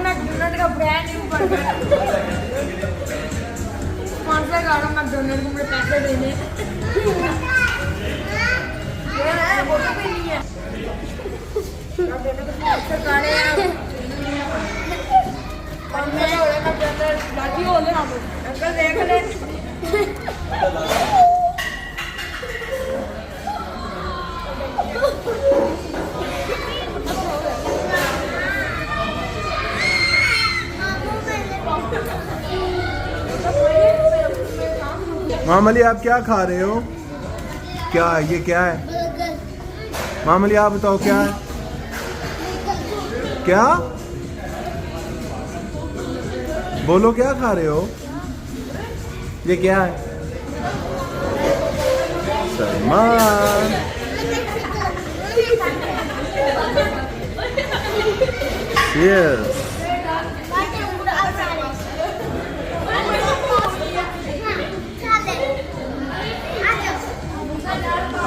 McDonald का brand new burger sponsor करो McDonald को, मुझे पैसे देने ये है वो तो भी नहीं है अब दोनों को स्पॉन्सर करे हैं और मैं हो रहा मैकडोनल्ड बाकी हो ले आप अंकल देख ले मामली आप क्या खा रहे हो? क्या ये क्या है? मामली आप बताओ क्या है? क्या बोलो, क्या खा रहे हो? ये क्या है? Salman yes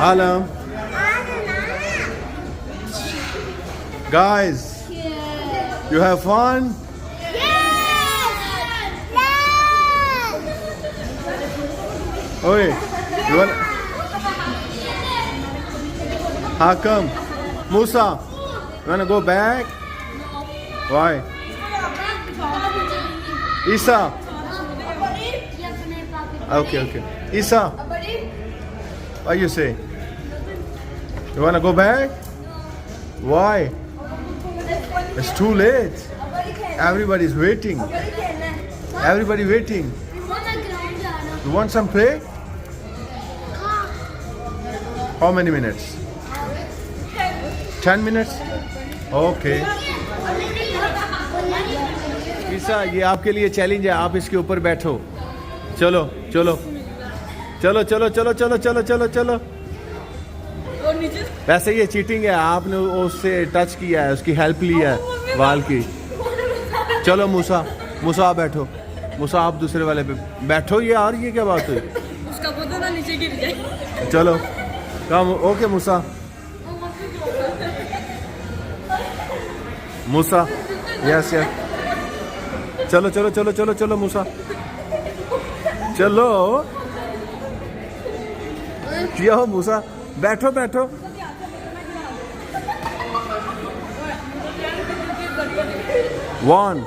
Alam. Guys, you have fun? Oi, you want? How come? Musa, you wanna go back? Why? Isa. Okay. Isa, what you say? You wanna go back? Why? It's too late. Everybody's waiting. Everybody waiting. You want some play? How many minutes? 10 minutes? Okay. ईसा, ये आपके लिए challenge है, आप इसके ऊपर बैठो। चलो चलो चलो चलो चलो चलो चलो चलो चलो। वैसे ये चीटिंग है, आपने उससे टच किया है, उसकी हेल्प ली है वाल की। चलो मूसा, मूसा आप बैठो, मूसा आप दूसरे वाले पे बैठो। ये और ये क्या बात हुई? उसका बोतल ना नीचे गिर जाए। चलो कम। ओके मूसा, मूसा यस यस। चलो चलो चलो चलो चलो मूसा, चलो यो मूसा, बैठो बैठो। One,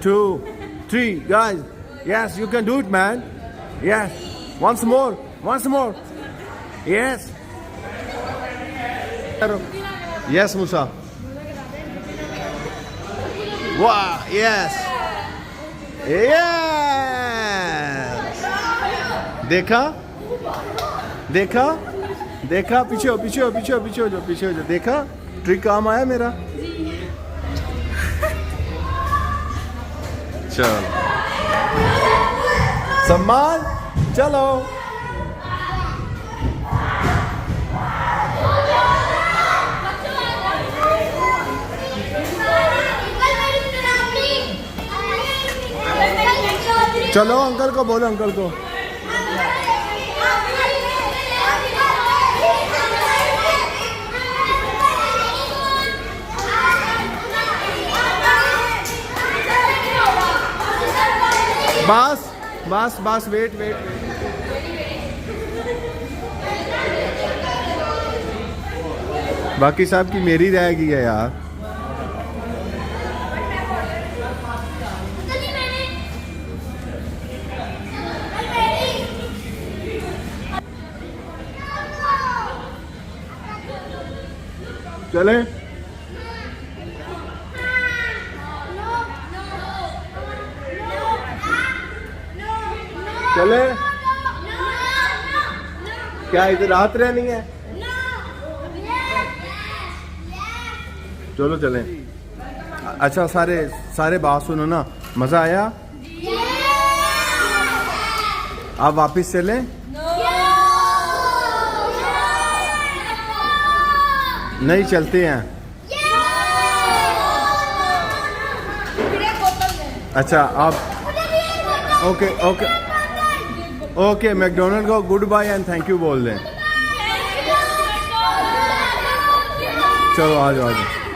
2, 3, guys. Yes, you can do it, man. Yes. Once more. Yes. Yes, Musa. Wow. Yes. Yes. देखा पीछे हो जो देखा, ट्रिक काम आया मेरा। चलो सम्मान, चलो चलो अंकल को बोलो, अंकल को। बस वेट। बाकी साहब की मेरी रह गई है यार। चले चले, क्या इधर रात रहनी है? चलो चलें। अच्छा सारे बात सुनो ना, मजा आया? आप वापिस चलें? नहीं चलते हैं। अच्छा आप ओके मैकडोनल्ड को goodbye and thank you बोल दें। चलो आ जाओ आ जाओ।